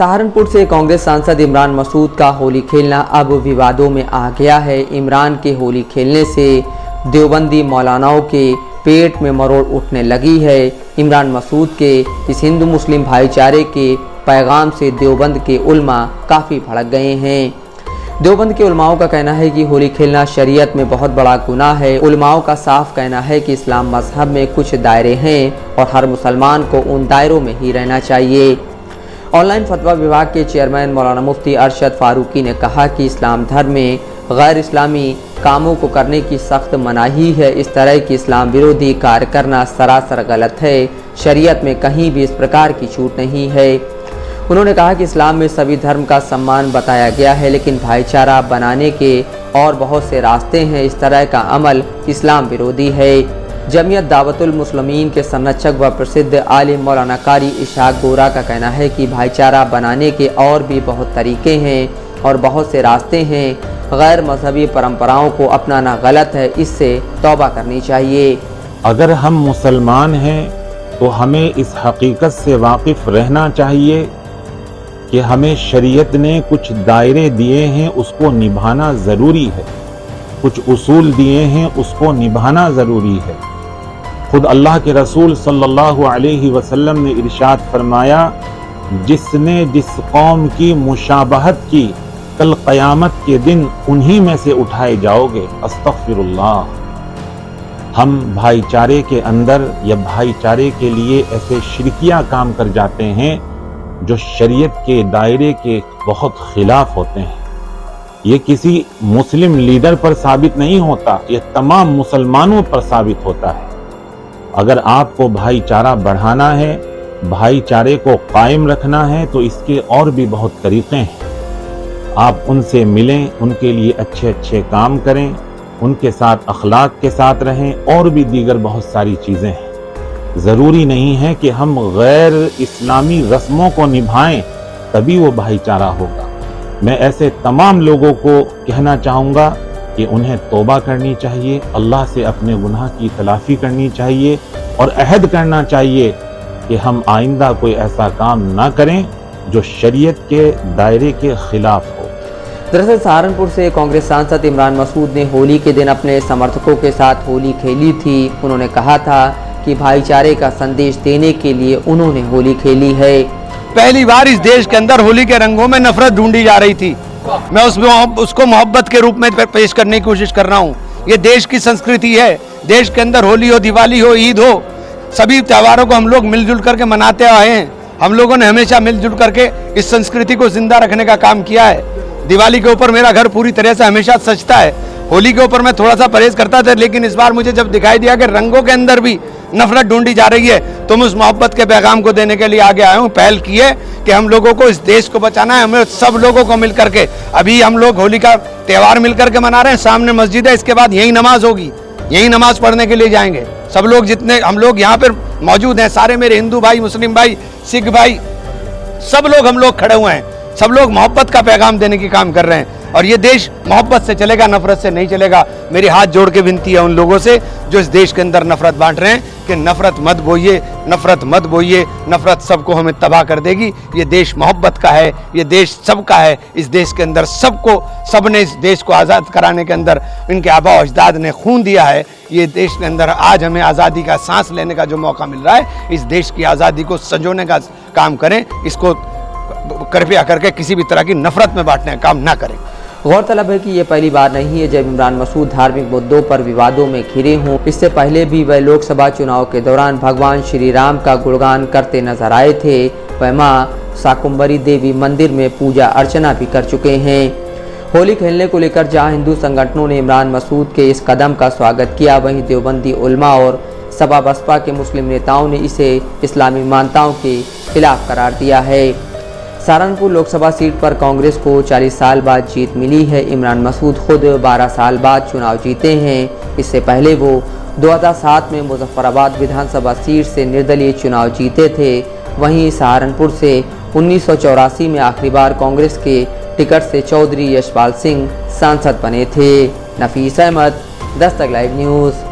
सहारनपुर से कांग्रेस सांसद इमरान मसूद का होली खेलना अब विवादों में आ गया है। इमरान के होली खेलने से देवबंदी मौलानाओं के पेट में मरोड़ उठने लगी है। इमरान मसूद के इस हिंदू मुस्लिम भाईचारे के पैगाम से देवबंद के उलमा काफ़ी भड़क गए हैं। देवबंद के उलमाओं का कहना है कि होली खेलना शरीयत में बहुत बड़ा गुनाह है। उलमाओं का साफ कहना है कि इस्लाम मजहब में कुछ दायरे हैं और हर मुसलमान को उन दायरों में ही रहना चाहिए। ऑनलाइन फतवा विभाग के चेयरमैन मौलाना मुफ्ती अरशद फारूकी ने कहा कि इस्लाम धर्म में गैर इस्लामी कामों को करने की सख्त मनाही है। इस तरह की इस्लाम विरोधी कार्य करना सरासर गलत है। शरीयत में कहीं भी इस प्रकार की छूट नहीं है। उन्होंने कहा कि इस्लाम में सभी धर्म का सम्मान बताया गया है, लेकिन भाईचारा बनाने के और बहुत से रास्ते हैं। इस तरह का अमल इस्लाम विरोधी है। जमीयत दावतुल मुस्लिमीन के संरक्षक व प्रसिद्ध आलिम मौलाना कारी इशाक गोरा का कहना है कि भाईचारा बनाने के और भी बहुत तरीके हैं और बहुत से रास्ते हैं। गैर मजहबी परंपराओं को अपनाना गलत है, इससे तौबा करनी चाहिए। अगर हम मुसलमान हैं तो हमें इस हकीकत से वाकिफ रहना चाहिए कि हमें शरीयत ने कुछ दायरे दिए हैं, उसको निभाना ज़रूरी है। कुछ उसूल दिए हैं, उसको निभाना ज़रूरी है। खुद अल्लाह के रसूल सल्लल्लाहु अलैहि वसल्लम ने इरशाद फरमाया, जिसने जिस कौम की मुशाबहत की कल क़यामत के दिन उन्हीं में से उठाए जाओगे। अस्तग़फिरुल्लाह। हम भाईचारे के अंदर या भाईचारे के लिए ऐसे शिरकिया काम कर जाते हैं जो शरीयत के दायरे के बहुत खिलाफ होते हैं। ये किसी मुस्लिम लीडर पर साबित नहीं होता, ये तमाम मुसलमानों पर साबित होता है। अगर आपको भाईचारा बढ़ाना है, भाईचारे को कायम रखना है, तो इसके और भी बहुत तरीके हैं। आप उनसे मिलें, उनके लिए अच्छे अच्छे काम करें, उनके साथ अखलाक के साथ रहें, और भी दीगर बहुत सारी चीज़ें हैं। ज़रूरी नहीं है कि हम गैर इस्लामी रस्मों को निभाएं तभी वो भाईचारा होगा। मैं ऐसे तमाम लोगों को कहना चाहूँगा कि उन्हें तौबा करनी चाहिए, अल्लाह से अपने गुनाह की तलाफ़ी करनी चाहिए और अहद करना चाहिए कि हम आइंदा कोई ऐसा काम ना करें जो शरीयत के दायरे के खिलाफ हो। दरअसल सहारनपुर से कांग्रेस सांसद इमरान मसूद ने होली के दिन अपने समर्थकों के साथ होली खेली थी। उन्होंने कहा था कि भाईचारे का संदेश देने के लिए उन्होंने होली खेली है। पहली बार इस देश के अंदर होली के रंगों में नफरत ढूंढी जा रही थी। मैं उसको मोहब्बत के रूप में पेश करने की कोशिश कर रहा हूँ। ये देश की संस्कृति है। देश के अंदर होली हो, दिवाली हो, ईद हो, सभी त्योहारों को हम लोग मिलजुल करके मनाते आए हैं। हम लोगों ने हमेशा मिलजुल करके इस संस्कृति को जिंदा रखने का काम किया है। दिवाली के ऊपर मेरा घर पूरी तरह से हमेशा सजता है। होली के ऊपर मैं थोड़ा सा परहेज करता था, लेकिन इस बार मुझे जब दिखाई दिया कि रंगों के अंदर भी नफरत ढूंढी जा रही है, तो मैं उस मोहब्बत के पैगाम को देने के लिए आगे आया हूँ। पहल की है कि हम लोगों को इस देश को बचाना है। हमें सब लोगों को मिल करके, अभी हम लोग होली का त्यौहार मिल करके मना रहे हैं। सामने मस्जिद है, इसके बाद यही नमाज होगी, यही नमाज पढ़ने के लिए जाएंगे। सब लोग जितने हम लोग यहाँ पर मौजूद हैं, सारे मेरे हिंदू भाई, मुस्लिम भाई, सिख भाई, सब लोग हम लोग खड़े हुए हैं। सब लोग मोहब्बत का पैगाम देने की काम कर रहे हैं और ये देश मोहब्बत से चलेगा, नफरत से नहीं चलेगा। मेरी हाथ जोड़ के विनती है उन लोगों से जो इस देश के अंदर नफरत बांट रहे हैं कि नफरत मत बोइए, नफरत मत बोइए। नफरत सबको हमें तबाह कर देगी। ये देश मोहब्बत का है, ये देश सबका है। इस देश के अंदर सबने इस देश को आज़ाद कराने के अंदर इनके आबा अजदाद ने खून दिया है। ये देश के अंदर आज हमें आज़ादी का सांस लेने का जो मौका मिल रहा है, इस देश की आज़ादी को संजोने का काम करें। इसको कृपया करके किसी भी तरह की नफरत में बांटने का काम ना करें। गौरतलब है कि ये पहली बार नहीं है जब इमरान मसूद धार्मिक मुद्दों पर विवादों में घिरे हों। इससे पहले भी वह लोकसभा चुनाव के दौरान भगवान श्री राम का गुणगान करते नजर आए थे। वह मां शाकुंभरी देवी मंदिर में पूजा अर्चना भी कर चुके हैं। होली खेलने को लेकर जहां हिंदू संगठनों ने इमरान मसूद के इस कदम का स्वागत किया, वहीं देवबंदी उलमा और सपा बसपा के मुस्लिम नेताओं ने इसे इस्लामी मान्यताओं के खिलाफ करार दिया है। सहारनपुर लोकसभा सीट पर कांग्रेस को 40 साल बाद जीत मिली है। इमरान मसूद खुद 12 साल बाद चुनाव जीते हैं। इससे पहले वो 2007 में मुजफ्फराबाद विधानसभा सीट से निर्दलीय चुनाव जीते थे। वहीं सहारनपुर से 1984 में आखिरी बार कांग्रेस के टिकट से चौधरी यशपाल सिंह सांसद बने थे। नफीस अहमद, दस्तक लाइव न्यूज़।